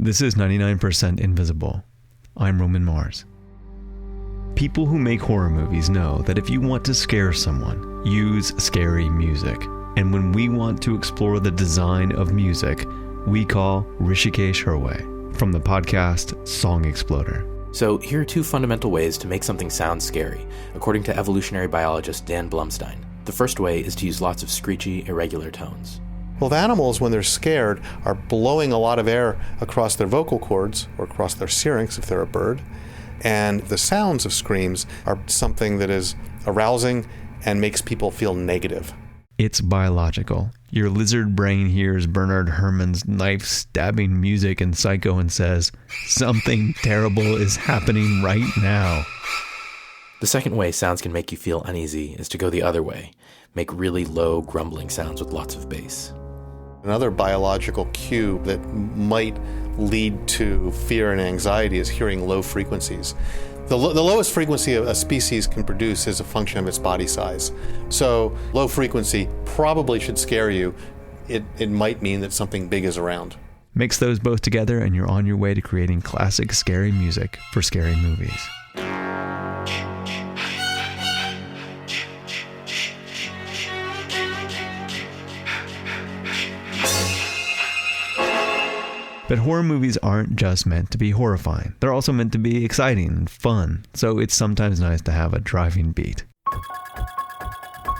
This is 99% Invisible. I'm Roman Mars. People who make horror movies know that if you want to scare someone, use scary music. And when we want to explore the design of music, we call Hrishikesh Hirway from the podcast Song Exploder. So here are two fundamental ways to make something sound scary, according to evolutionary biologist Dan Blumstein. The first way is to use lots of screechy, irregular tones. Well, the animals, when they're scared, are blowing a lot of air across their vocal cords or across their syrinx if they're a bird. And the sounds of screams are something that is arousing and makes people feel negative. It's biological. Your lizard brain hears Bernard Herrmann's knife-stabbing music in Psycho and says, something terrible is happening right now. The second way sounds can make you feel uneasy is to go the other way. Make really low, grumbling sounds with lots of bass. Another biological cue that might lead to fear and anxiety is hearing low frequencies. The lowest frequency a species can produce is a function of its body size. So low frequency probably should scare you. It might mean that something big is around. Mix those both together and you're on your way to creating classic scary music for scary movies. But horror movies aren't just meant to be horrifying. They're also meant to be exciting and fun, so it's sometimes nice to have a driving beat.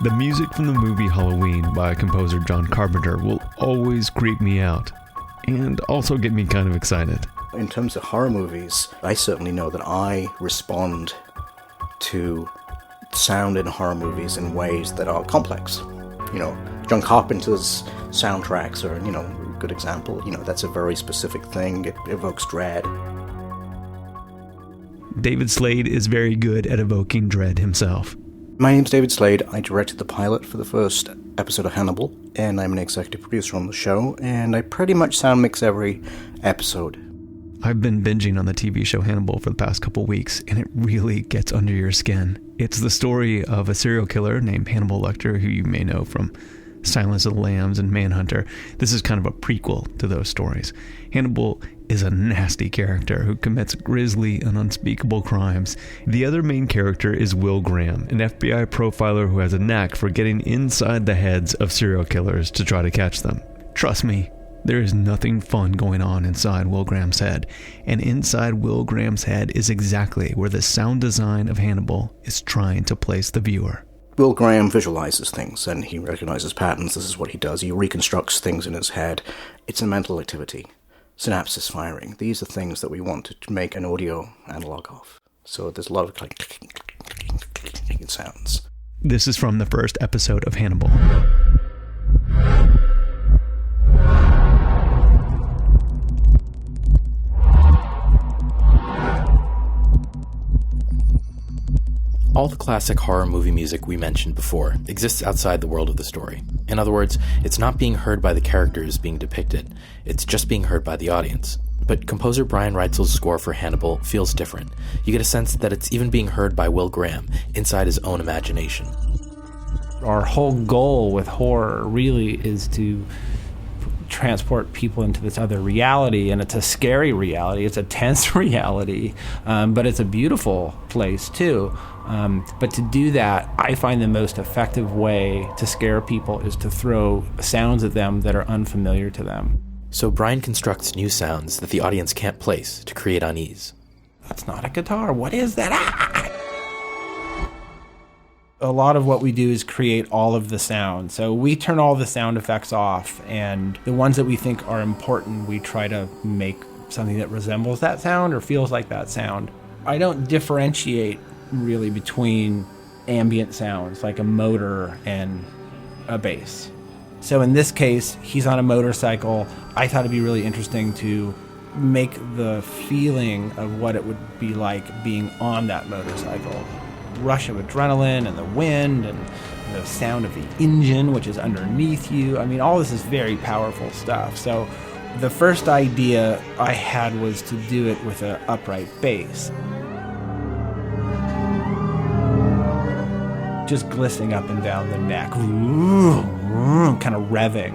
The music from the movie Halloween by composer John Carpenter will always creep me out, and also get me kind of excited. In terms of horror movies, I certainly know that I respond to sound in horror movies in ways that are complex. You know, John Carpenter's soundtracks are, a good example. That's a very specific thing. It evokes dread. David Slade is very good at evoking dread himself. My name's David Slade. I directed the pilot for the first episode of Hannibal, and I'm an executive producer on the show, and I pretty much sound mix every episode. I've been binging on the TV show Hannibal for the past couple weeks, and it really gets under your skin. It's the story of a serial killer named Hannibal Lecter, who you may know from Silence of the Lambs and Manhunter. This is kind of a prequel to those stories. Hannibal is a nasty character who commits grisly and unspeakable crimes. The other main character is Will Graham, an FBI profiler who has a knack for getting inside the heads of serial killers to try to catch them. Trust me, there is nothing fun going on inside Will Graham's head. And inside Will Graham's head is exactly where the sound design of Hannibal is trying to place the viewer. Will Graham visualizes things and he recognizes patterns. This is what he does. He reconstructs things in his head. It's a mental activity. Synapses firing. These are things that we want to make an audio analog of. So there's a lot of clicking sounds. This is from the first episode of Hannibal. All the classic horror movie music we mentioned before exists outside the world of the story. In other words, it's not being heard by the characters being depicted, it's just being heard by the audience. But composer Brian Reitzel's score for Hannibal feels different. You get a sense that it's even being heard by Will Graham, inside his own imagination. Our whole goal with horror really is to transport people into this other reality, and it's a scary reality, it's a tense reality, but it's a beautiful place too. But to do that, I find the most effective way to scare people is to throw sounds at them that are unfamiliar to them. So Brian constructs new sounds that the audience can't place to create unease. That's not a guitar. What is that? Ah! A lot of what we do is create all of the sound. So we turn all the sound effects off, and the ones that we think are important, we try to make something that resembles that sound or feels like that sound. I don't differentiate really between ambient sounds like a motor and a bass. So in this case, he's on a motorcycle. I thought it'd be really interesting to make the feeling of what it would be like being on that motorcycle. Rush of adrenaline and the wind and the sound of the engine, which is underneath you. I mean, all this is very powerful stuff. So the first idea I had was to do it with an upright bass. Just glistening up and down the neck, kind of revving.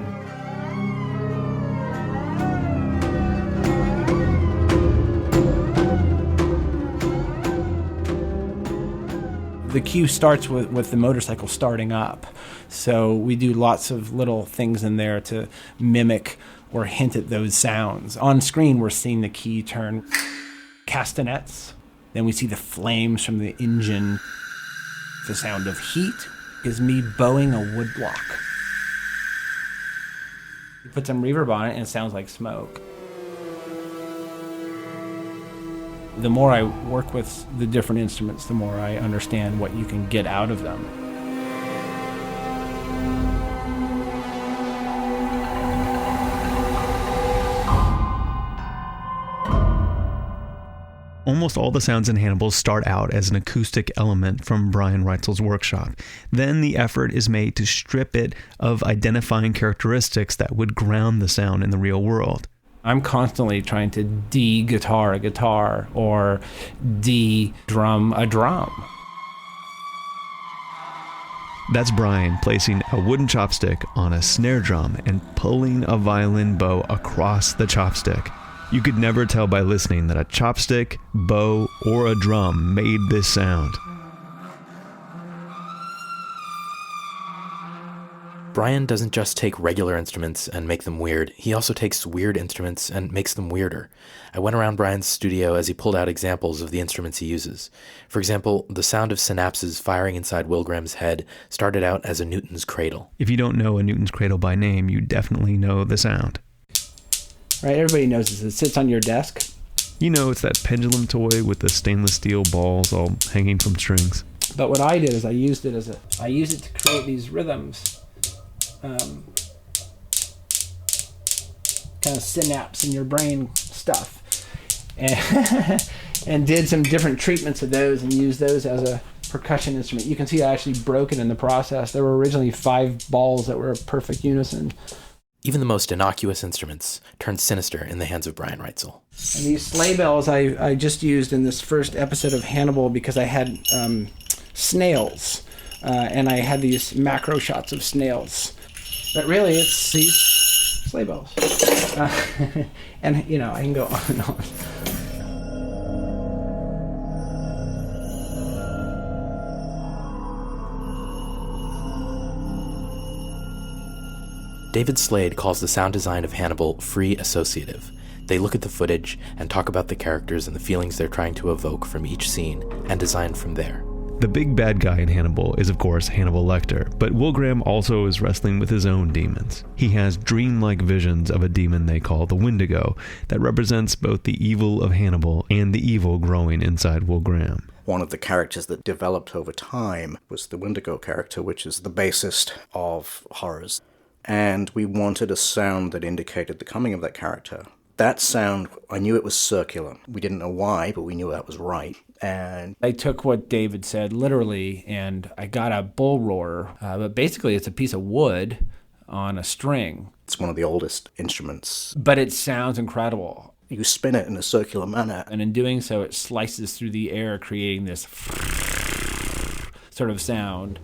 The cue starts with the motorcycle starting up. So we do lots of little things in there to mimic or hint at those sounds. On screen, we're seeing the key turn castanets. Then we see the flames from the engine. The sound of heat is me bowing a woodblock. You put some reverb on it and it sounds like smoke. The more I work with the different instruments, the more I understand what you can get out of them. Almost all the sounds in Hannibal start out as an acoustic element from Brian Reitzel's workshop. Then the effort is made to strip it of identifying characteristics that would ground the sound in the real world. I'm constantly trying to de-guitar a guitar or de-drum a drum. That's Brian placing a wooden chopstick on a snare drum and pulling a violin bow across the chopstick. You could never tell by listening that a chopstick, bow, or a drum made this sound. Brian doesn't just take regular instruments and make them weird, he also takes weird instruments and makes them weirder. I went around Brian's studio as he pulled out examples of the instruments he uses. For example, the sound of synapses firing inside Will Graham's head started out as a Newton's cradle. If you don't know a Newton's cradle by name, you definitely know the sound. Right, everybody knows this. It sits on your desk. You know, it's that pendulum toy with the stainless steel balls all hanging from strings. But what I did is I used it to create these rhythms. Kind of synapse in your brain stuff. And did some different treatments of those and used those as a percussion instrument. You can see I actually broke it in the process. There were originally 5 balls that were a perfect unison. Even the most innocuous instruments turned sinister in the hands of Brian Reitzel. And these sleigh bells I just used in this first episode of Hannibal because I had snails, and I had these macro shots of snails. But really, it's these sleigh bells. And, you know, I can go on and on. David Slade calls the sound design of Hannibal free associative. They look at the footage and talk about the characters and the feelings they're trying to evoke from each scene and design from there. The big bad guy in Hannibal is, of course, Hannibal Lecter, but Will Graham also is wrestling with his own demons. He has dreamlike visions of a demon they call the Wendigo that represents both the evil of Hannibal and the evil growing inside Will Graham. One of the characters that developed over time was the Wendigo character, which is the basest of horrors. And we wanted a sound that indicated the coming of that character. That sound, I knew it was circular. We didn't know why, but we knew that was right. And I took what David said literally, and I got a bull roarer. But basically, it's a piece of wood on a string. It's one of the oldest instruments. But it sounds incredible. You spin it in a circular manner. And in doing so, it slices through the air, creating this sort of sound.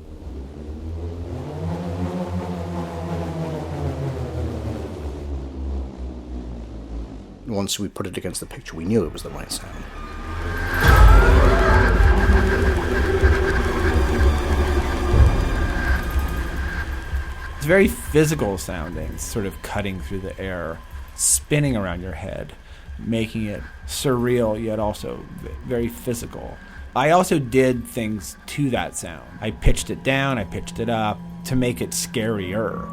Once we put it against the picture, we knew it was the right sound. It's very physical sounding, sort of cutting through the air, spinning around your head, making it surreal yet also very physical. I also did things to that sound. I pitched it down, I pitched it up to make it scarier.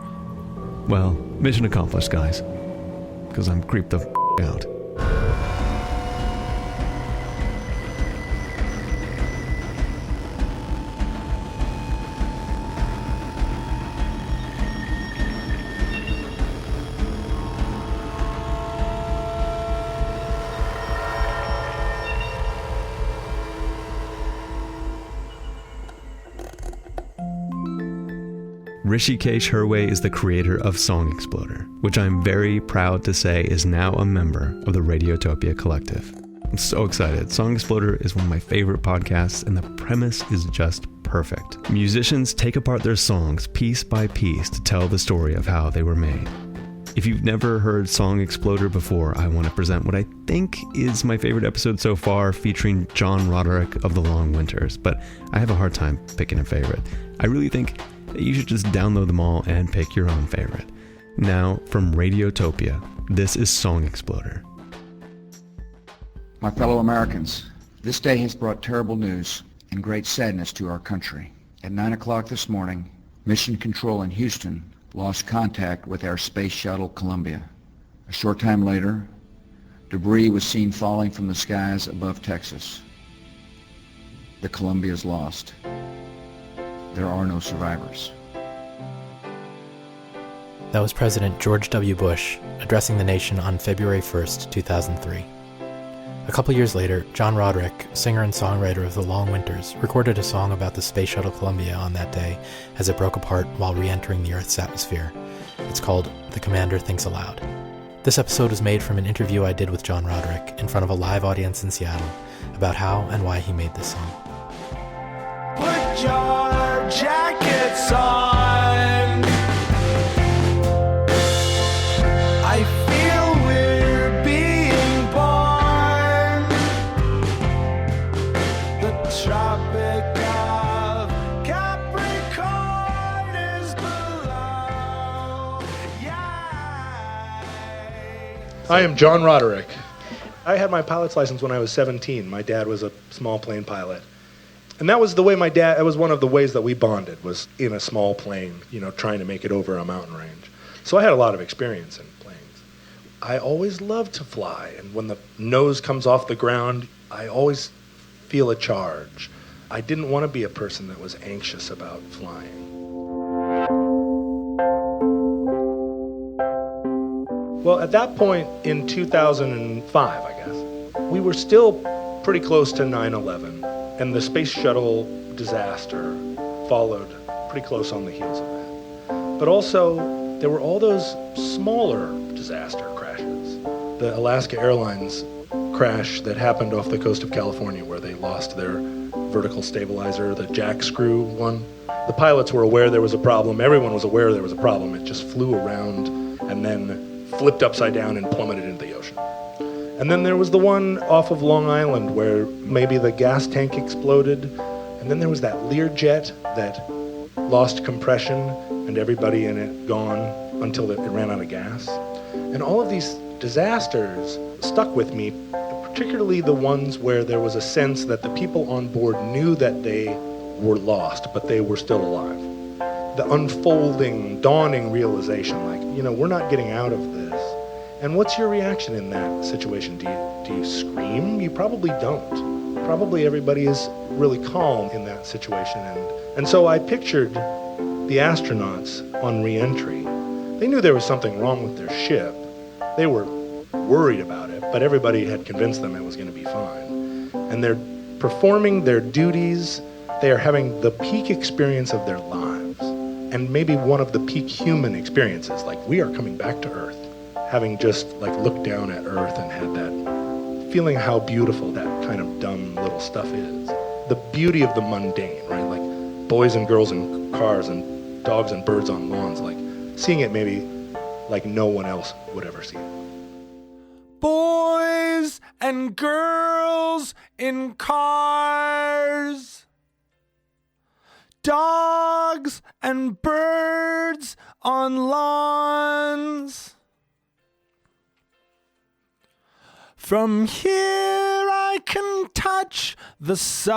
Well, mission accomplished, guys. Because I'm creeped the out. Hrishikesh Hirway is the creator of Song Exploder, which I'm very proud to say is now a member of the Radiotopia Collective. I'm so excited. Song Exploder is one of my favorite podcasts, and the premise is just perfect. Musicians take apart their songs piece by piece to tell the story of how they were made. If you've never heard Song Exploder before, I want to present what I think is my favorite episode so far, featuring John Roderick of The Long Winters, but I have a hard time picking a favorite. I really think that you should just download them all and pick your own favorite. Now, from Radiotopia, this is Song Exploder. My fellow Americans, this day has brought terrible news and great sadness to our country. At 9 o'clock this morning, Mission Control in Houston lost contact with our space shuttle Columbia. A short time later, debris was seen falling from the skies above Texas. The Columbia is lost. There are no survivors. That was President George W. Bush addressing the nation on February 1st, 2003. A couple years later, John Roderick, singer and songwriter of The Long Winters, recorded a song about the Space Shuttle Columbia on that day as it broke apart while re-entering the Earth's atmosphere. It's called The Commander Thinks Aloud. This episode was made from an interview I did with John Roderick in front of a live audience in Seattle about how and why he made this song. Put your jackets on. I feel we're being born. The Tropic of Capricorn is below. Yeah. I am John Roderick. I had my pilot's license when I was 17. My dad was a small plane pilot. And that was the way that was one of the ways that we bonded, was in a small plane, trying to make it over a mountain range. So I had a lot of experience in planes. I always loved to fly, and when the nose comes off the ground, I always feel a charge. I didn't want to be a person that was anxious about flying. Well, at that point in 2005, I guess, we were still pretty close to 9/11. And the space shuttle disaster followed pretty close on the heels of that. But also, there were all those smaller disaster crashes. The Alaska Airlines crash that happened off the coast of California, where they lost their vertical stabilizer, the jack screw one. The pilots were aware there was a problem. Everyone was aware there was a problem. It just flew around and then flipped upside down and plummeted into the ocean. And then there was the one off of Long Island where maybe the gas tank exploded. And then there was that Learjet that lost compression and everybody in it gone until it ran out of gas. And all of these disasters stuck with me, particularly the ones where there was a sense that the people on board knew that they were lost, but they were still alive. The unfolding, dawning realization, we're not getting out of this. And what's your reaction in that situation? Do you scream? You probably don't. Probably everybody is really calm in that situation. And so I pictured the astronauts on re-entry. They knew there was something wrong with their ship. They were worried about it, but everybody had convinced them it was going to be fine. And they're performing their duties. They are having the peak experience of their lives. And maybe one of the peak human experiences, we are coming back to Earth. Having just looked down at Earth and had that feeling how beautiful that kind of dumb little stuff is. The beauty of the mundane, right? Like boys and girls in cars and dogs and birds on lawns, seeing it maybe like no one else would ever see it. Boys and girls in cars, dogs and birds on lawns. From here I can touch the sun.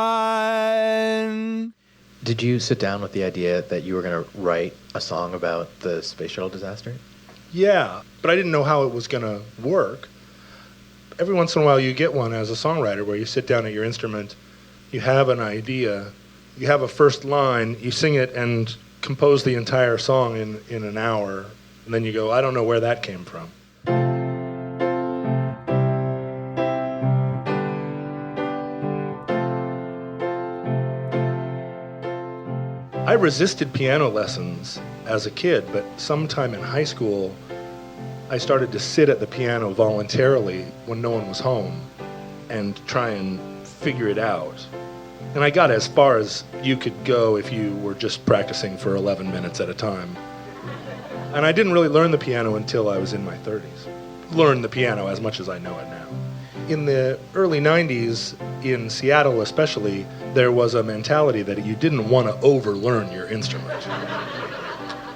Did you sit down with the idea that you were going to write a song about the space shuttle disaster? Yeah, but I didn't know how it was going to work. Every once in a while you get one as a songwriter where you sit down at your instrument, you have an idea, you have a first line, you sing it and compose the entire song in an hour, and then you go, I don't know where that came from. I resisted piano lessons as a kid, but sometime in high school, I started to sit at the piano voluntarily when no one was home and try and figure it out. And I got as far as you could go if you were just practicing for 11 minutes at a time. And I didn't really learn the piano until I was in my 30s. Learn the piano as much as I know it now. In the early 90s, in Seattle especially, there was a mentality that you didn't want to overlearn your instrument,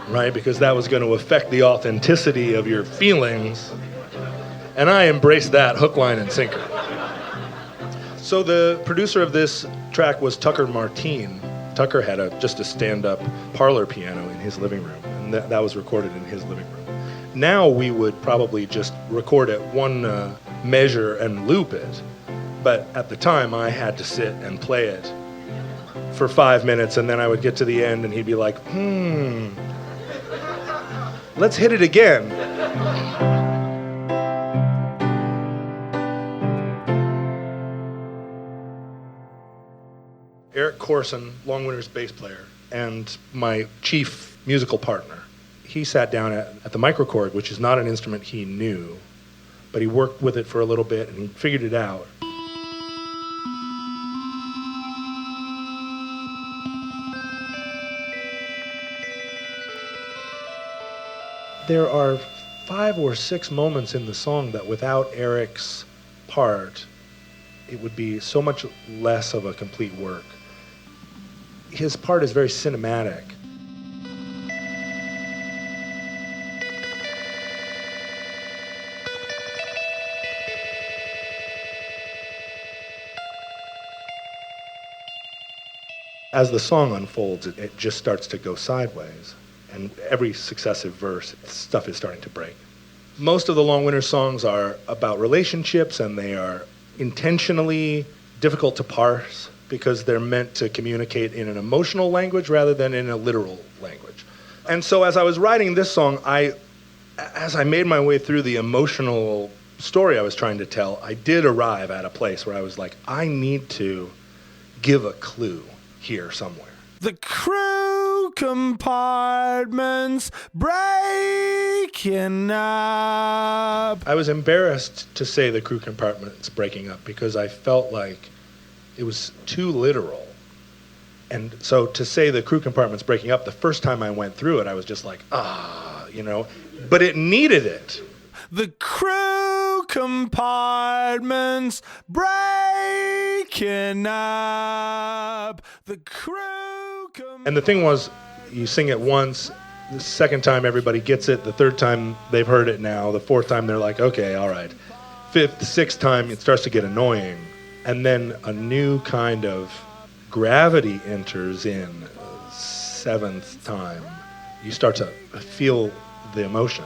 right? Because that was going to affect the authenticity of your feelings. And I embraced that hook, line, and sinker. So the producer of this track was Tucker Martine. Tucker had just a stand-up parlor piano in his living room, and that was recorded in his living room. Now we would probably just record it one measure and loop it, but at the time I had to sit and play it for 5 minutes, and then I would get to the end and he'd be like, let's hit it again. Eric Corson, Long Winter's bass player, and my chief musical partner, he sat down at the microchord, which is not an instrument he knew, but he worked with it for a little bit and he figured it out. There are 5 or 6 moments in the song that without Eric's part, it would be so much less of a complete work. His part is very cinematic. As the song unfolds, it just starts to go sideways. And every successive verse, stuff is starting to break. Most of the Long Winter songs are about relationships, and they are intentionally difficult to parse because they're meant to communicate in an emotional language rather than in a literal language. And so as I was writing this song, as I made my way through the emotional story I was trying to tell, I did arrive at a place where I was like, I need to give a clue here somewhere. The crew compartments breaking up. I was embarrassed to say the crew compartments breaking up because I felt like it was too literal. And so to say the crew compartments breaking up, the first time I went through it, I was just like, but it needed it. The crew compartments breaking up. The crew And the thing was, you sing it once, the second time everybody gets it, the third time they've heard it now, the fourth time they're like, okay, all right. Fifth, sixth time it starts to get annoying. And then a new kind of gravity enters in. Seventh time, you start to feel the emotion.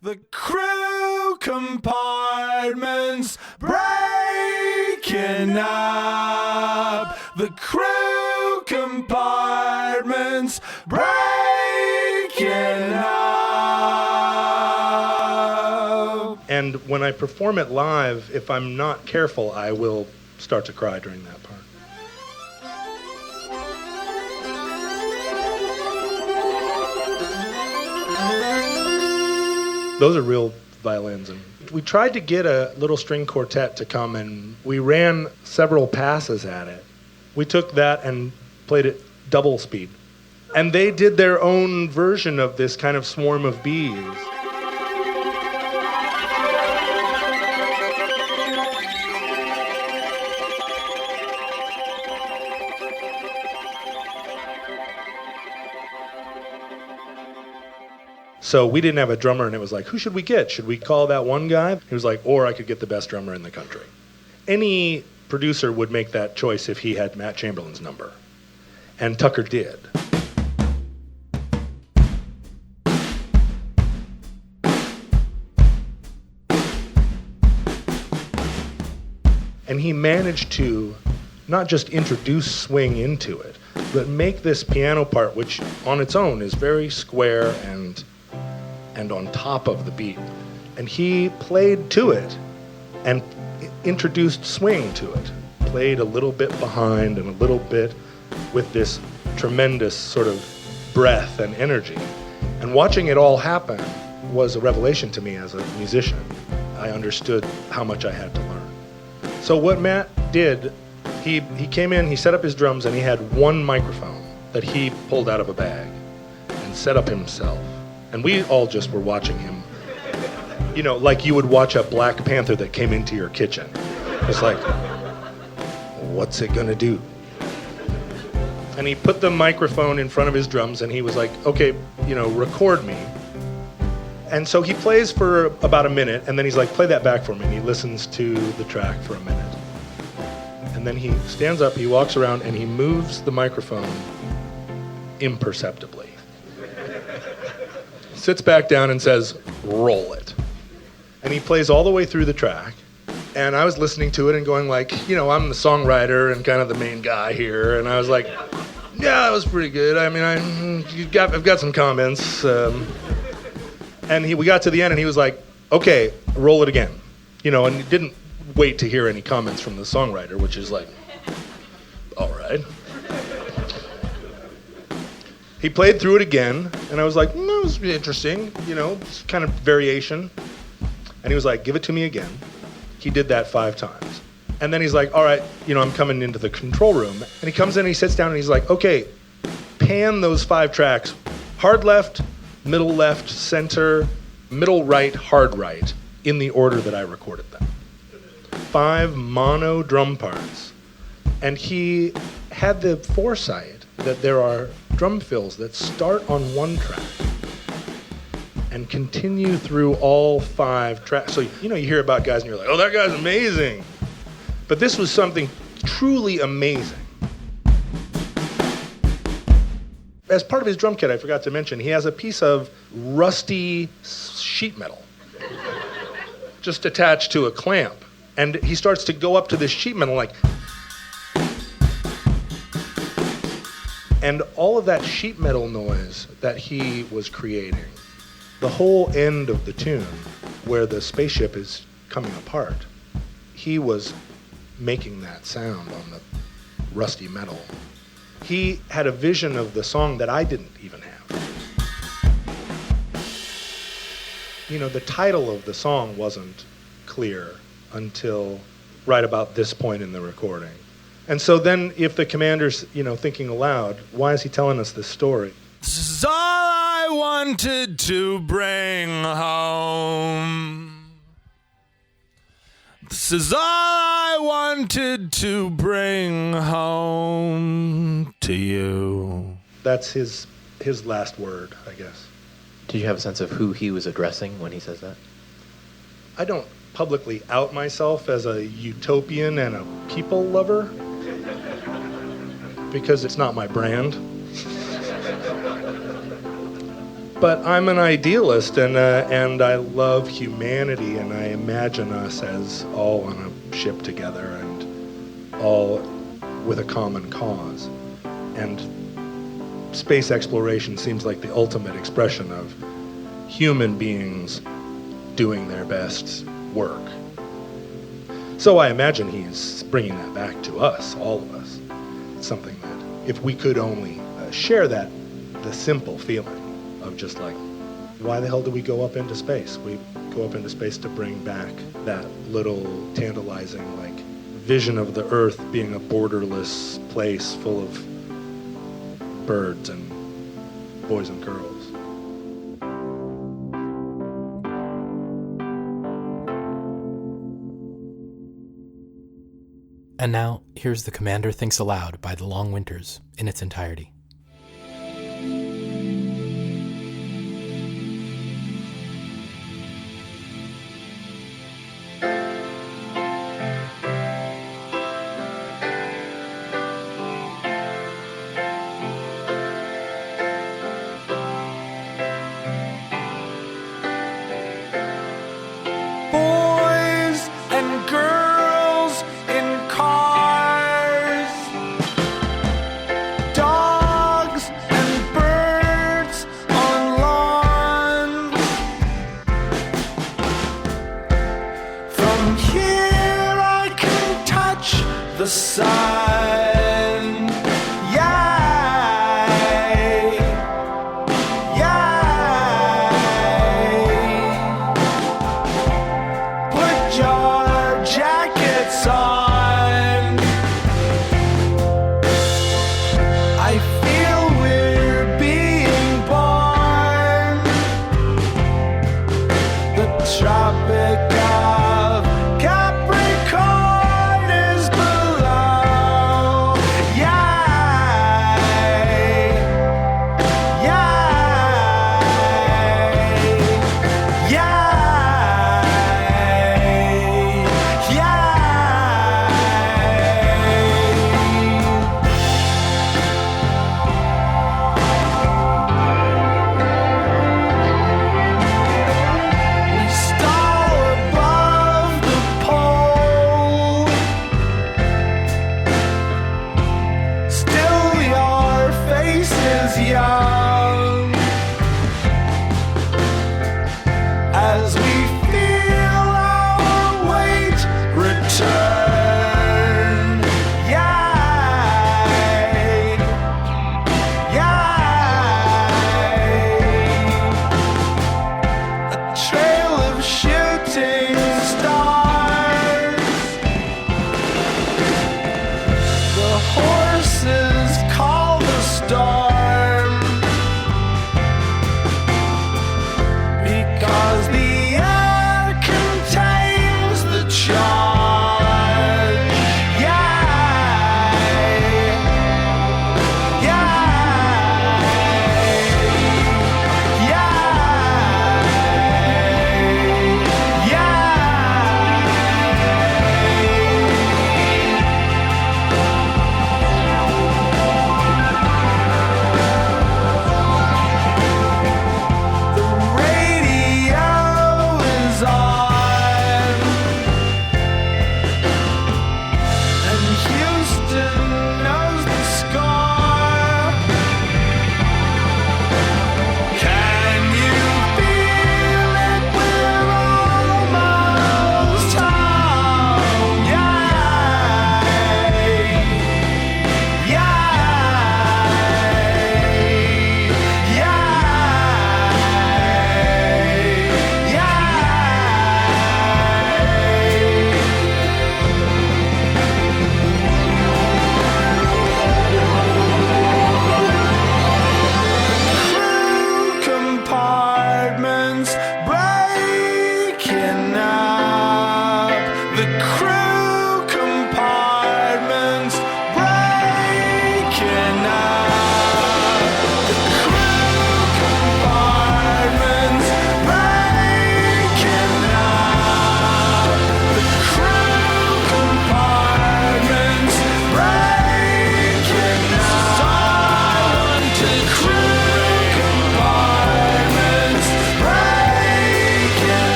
The crew compartments breaking up. The crew compartments breaking up. And when I perform it live, if I'm not careful, I will start to cry during that part. Those are real violins. And we tried to get a little string quartet to come, and we ran several passes at it. We took that and played it double speed. And they did their own version of this kind of swarm of bees. So we didn't have a drummer, and it was like, who should we get? Should we call that one guy? He was like, or I could get the best drummer in the country. Any producer would make that choice if he had Matt Chamberlain's number. And Tucker did. And he managed to not just introduce swing into it, but make this piano part, which on its own is very square and on top of the beat. And he played to it and introduced swing to it. Played a little bit behind and a little bit with this tremendous sort of breath and energy. And watching it all happen was a revelation to me as a musician. I understood how much I had to learn. So what Matt did, he came in, he set up his drums, and he had one microphone that he pulled out of a bag and set up himself. And we all just were watching him, you know, like you would watch a Black Panther that came into your kitchen. It's like, what's it gonna do? And he put the microphone in front of his drums and he was like, okay, you know, record me. And so he plays for about a minute and then he's like, play that back for me. And he listens to the track for a minute. And then he stands up, he walks around and he moves the microphone imperceptibly. Sits back down and says, roll it. And he plays all the way through the track. And I was listening to it and going like, you know, I'm the songwriter and kind of the main guy here. And I was like, yeah, that was pretty good. I mean, I've got some comments. And we got to the end and he was like, okay, roll it again. You know, and he didn't wait to hear any comments from the songwriter, which is like, all right. He played through it again, and I was like, that was interesting, you know, kind of variation. And he was like, give it to me again. He did that 5 times. And then he's like, all right, you know, I'm coming into the control room. And he comes in and he sits down and he's like, okay, pan those 5 tracks. Hard left, center, middle right, hard right, in the order that I recorded them. 5 mono drum parts. And he had the foresight that there are drum fills that start on one track and continue through all 5 tracks. So, you know, you hear about guys and you're like, oh, that guy's amazing. But this was something truly amazing. As part of his drum kit, I forgot to mention, he has a piece of rusty sheet metal just attached to a clamp. And he starts to go up to this sheet metal like, and all of that sheet metal noise that he was creating, the whole end of the tune where the spaceship is coming apart, he was making that sound on the rusty metal. He had a vision of the song that I didn't even have. You know, the title of the song wasn't clear until right about this point in the recording. And so then if the commander's, you know, thinking aloud, why is he telling us this story? This is all I wanted to bring home. This is all I wanted to bring home to you. That's his last word, I guess. Did you have a sense of who he was addressing when he says that? I don't publicly out myself as a utopian and a people lover because it's not my brand. But I'm an idealist and I love humanity and I imagine us as all on a ship together and all with a common cause. And space exploration seems like the ultimate expression of human beings doing their best work. So I imagine he's bringing that back to us, all of us. It's something that if we could only share that, the simple feeling of just like, why the hell do we go up into space? We go up into space to bring back that little tantalizing like vision of the Earth being a borderless place full of birds and boys and girls. And now, here's The Commander Thinks Aloud by The Long Winters in its entirety. Boys and girls in cars, dogs and birds on lawns. From here I can touch the sun. Put your jackets on. I feel we're being born.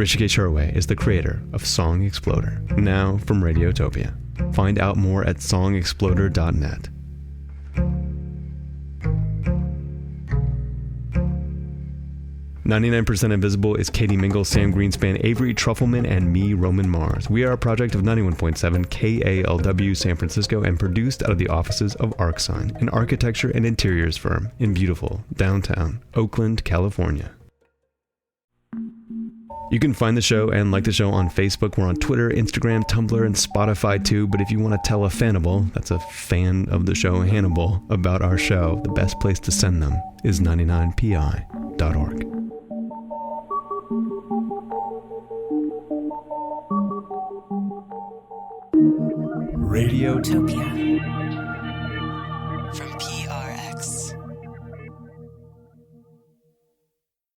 Hrishikesh Hirway is the creator of Song Exploder, now from Radiotopia. Find out more at songexploder.net. "99% Invisible" is Katie Mingle, Sam Greenspan, Avery Trufelman, and me, Roman Mars. We are a project of 91.7 KALW San Francisco and produced out of the offices of ArcSign, an architecture and interiors firm in beautiful downtown Oakland, California. You can find the show and like the show on Facebook. We're on Twitter, Instagram, Tumblr, and Spotify too. But if you want to tell a fanable, that's a fan of the show Hannibal, about our show, the best place to send them is 99pi.org. Radiotopia.